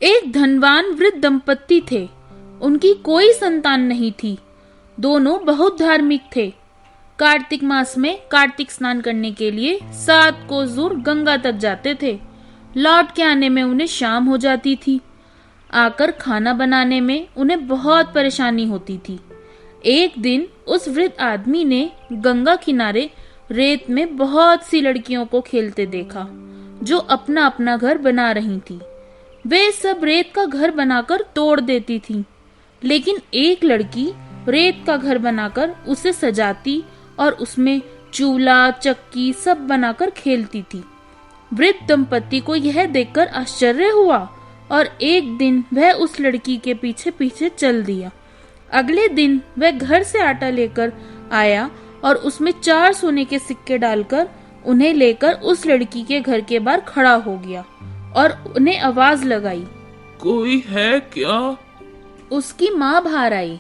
एक धनवान वृद्ध दंपत्ति थे। उनकी कोई संतान नहीं थी। दोनों बहुत धार्मिक थे। कार्तिक मास में कार्तिक स्नान करने के लिए 7 कोस दूर गंगा तक जाते थे। लौट के आने में उन्हें शाम हो जाती थी। आकर खाना बनाने में उन्हें बहुत परेशानी होती थी। एक दिन उस वृद्ध आदमी ने गंगा किनारे रेत में बहुत सी लड़कियों को खेलते देखा, जो अपना अपना घर बना रही थी। वे सब रेत का घर बनाकर तोड़ देती थीं, लेकिन एक लड़की रेत का घर बनाकर उसे सजाती और उसमें चूल्हा चक्की सब बनाकर खेलती थी। वृद्ध दंपत्ति को यह देखकर आश्चर्य हुआ और एक दिन वह उस लड़की के पीछे पीछे चल दिया। अगले दिन वह घर से आटा लेकर आया और उसमें 4 सोने के सिक्के डालकर उन्हें लेकर उस लड़की के घर के बाहर खड़ा हो गया और उन्हें आवाज लगाई, कोई है क्या? उसकी माँ बाहर आई।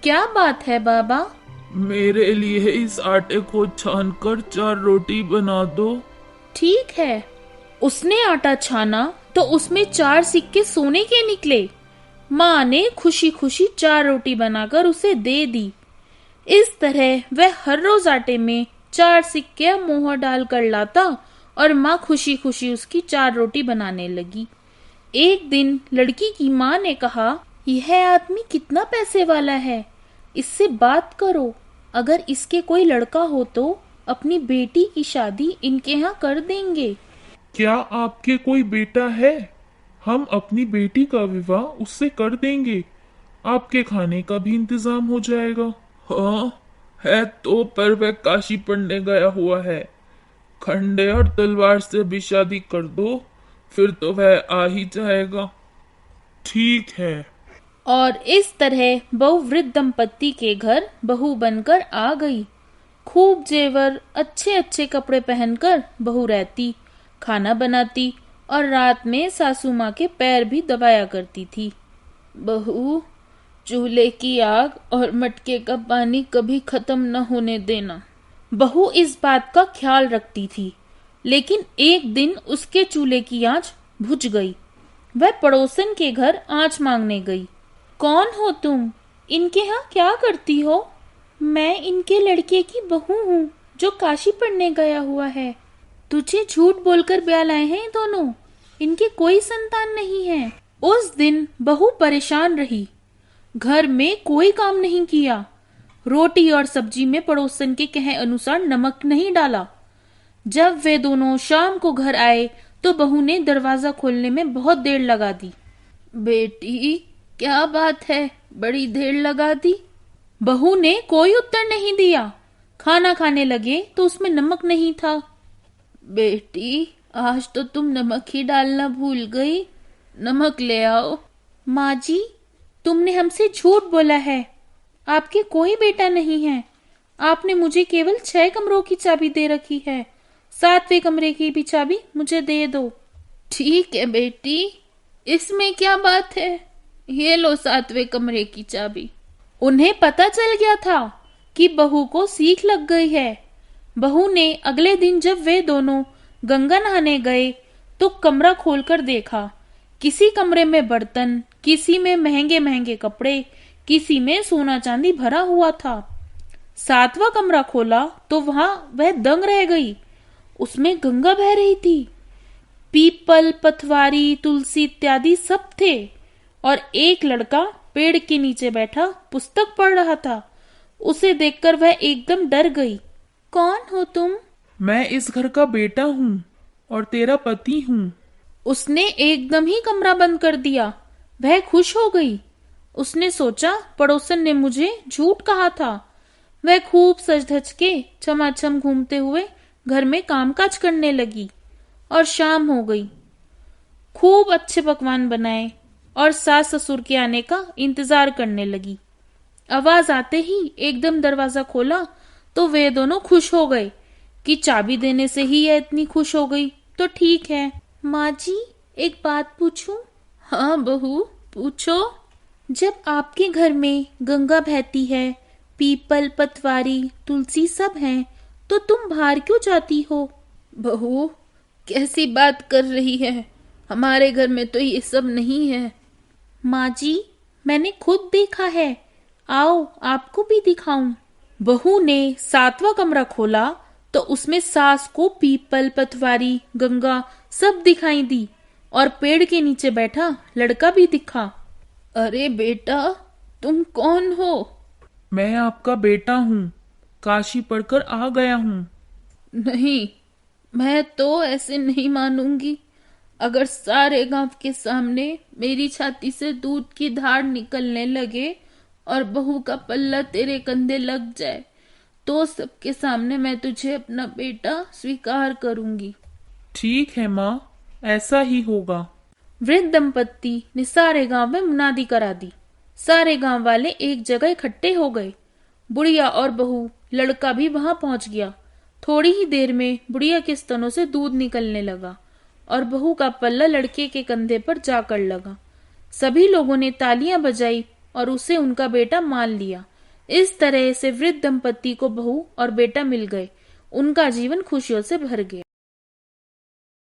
क्या बात है बाबा? मेरे लिए इस आटे को छानकर 4 रोटी बना दो। ठीक है। उसने आटा छाना तो उसमें 4 सिक्के सोने के निकले। माँ ने खुशी खुशी 4 रोटी बनाकर उसे दे दी। इस तरह वह हर रोज आटे में 4 सिक्के मोहर डालकर लाता और माँ खुशी खुशी उसकी 4 रोटी बनाने लगी। एक दिन लड़की की माँ ने कहा, यह आदमी कितना पैसे वाला है, इससे बात करो। अगर इसके कोई लड़का हो तो अपनी बेटी की शादी इनके यहाँ कर देंगे। क्या आपके कोई बेटा है? हम अपनी बेटी का विवाह उससे कर देंगे। आपके खाने का भी इंतजाम हो जाएगा। हाँ है तो, पर वह काशी पढ़ने गया हुआ है। खंडे और तलवार से भी शादी कर दो, फिर तो वह आ ही जाएगा। ठीक है। और इस तरह बहू वृद्ध दंपत्ति के घर बहू बनकर आ गई। खूब जेवर, अच्छे अच्छे कपड़े पहनकर बहू रहती, खाना बनाती और रात में सासू माँ के पैर भी दबाया करती थी। बहू, चूल्हे की आग और मटके का पानी कभी खत्म न होने देना। बहू इस बात का ख्याल रखती थी, लेकिन एक दिन उसके चूल्हे की आंच बुझ गई। वह पड़ोसन के घर आंच मांगने गई। कौन हो तुम? इनके यहाँ क्या करती हो? मैं इनके लड़के की बहू हूँ जो काशी पढ़ने गया हुआ है। तुझे झूठ बोलकर ब्याह लाए हैं ये दोनों। इनके कोई संतान नहीं है। उस दिन बहू परेशान रही। घर में कोई काम नहीं किया। रोटी और सब्जी में पड़ोसन के कहे अनुसार नमक नहीं डाला। जब वे दोनों शाम को घर आए तो बहू ने दरवाजा खोलने में बहुत देर लगा दी। बेटी, क्या बात है, बड़ी देर लगा दी? बहू ने कोई उत्तर नहीं दिया। खाना खाने लगे तो उसमें नमक नहीं था। बेटी, आज तो तुम नमक ही डालना भूल गई। नमक ले आओ। माँ जी, तुमने हमसे झूठ बोला है। आपके कोई बेटा नहीं है। आपने मुझे केवल 6 कमरों की चाबी दे रखी है। 7वें कमरे की भी चाबी मुझे दे दो। ठीक है बेटी, इसमें क्या बात है, ये लो 7वें कमरे की चाबी। उन्हें पता चल गया था कि बहू को सीख लग गई है। बहू ने अगले दिन जब वे दोनों गंगा नहाने गए तो कमरा खोलकर देखा। किसी कमरे में बर्तन, किसी में महंगे महंगे कपड़े, किसी में सोना चांदी भरा हुआ था। 7वां कमरा खोला तो वहां वह दंग रह गई। उसमें गंगा बह रही थी। पीपल, पथवारी, तुलसी इत्यादि सब थे और एक लड़का पेड़ के नीचे बैठा पुस्तक पढ़ रहा था। उसे देखकर वह एकदम डर गई। कौन हो तुम? मैं इस घर का बेटा हूँ और तेरा पति हूँ। उसने एकदम ही कमरा बंद कर दिया। वह खुश हो गई। उसने सोचा पड़ोसन ने मुझे झूठ कहा था। वह खूब सज धज के छमाछम घूमते हुए घर में कामकाज करने लगी और शाम हो गई। खूब अच्छे पकवान बनाए और सास ससुर के आने का इंतजार करने लगी। आवाज आते ही एकदम दरवाजा खोला तो वे दोनों खुश हो गए कि चाबी देने से ही यह इतनी खुश हो गई तो ठीक है। माँ जी, एक बात पूछूं? हाँ बहू, पूछो। जब आपके घर में गंगा बहती है, पीपल, पतवारी, तुलसी सब हैं, तो तुम बाहर क्यों जाती हो? बहू, कैसी बात कर रही है? हमारे घर में तो ये सब नहीं है। माँ जी, मैंने खुद देखा है, आओ आपको भी दिखाऊं। बहू ने 7वां कमरा खोला तो उसमें सास को पीपल, पतवारी, गंगा सब दिखाई दी और पेड़ के नीचे बैठा लड़का भी दिखा। अरे बेटा, तुम कौन हो? मैं आपका बेटा हूँ, काशी पढ़कर आ गया हूँ। नहीं, मैं तो ऐसे नहीं मानूंगी। अगर सारे गांव के सामने मेरी छाती से दूध की धार निकलने लगे और बहू का पल्ला तेरे कंधे लग जाए तो सबके सामने मैं तुझे अपना बेटा स्वीकार करूंगी। ठीक है माँ, ऐसा ही होगा। वृद्ध दंपत्ति ने सारे गांव में मुनादी करा दी। सारे गांव वाले एक जगह इकट्ठे हो गए। बुढ़िया और बहू, लड़का भी वहां पहुंच गया। थोड़ी ही देर में बुढ़िया के स्तनों से दूध निकलने लगा और बहू का पल्ला लड़के के कंधे पर जाकर लगा। सभी लोगों ने तालियां बजाई और उसे उनका बेटा मान लिया। इस तरह से वृद्ध दंपत्ति को बहू और बेटा मिल गए। उनका जीवन खुशियों से भर गया।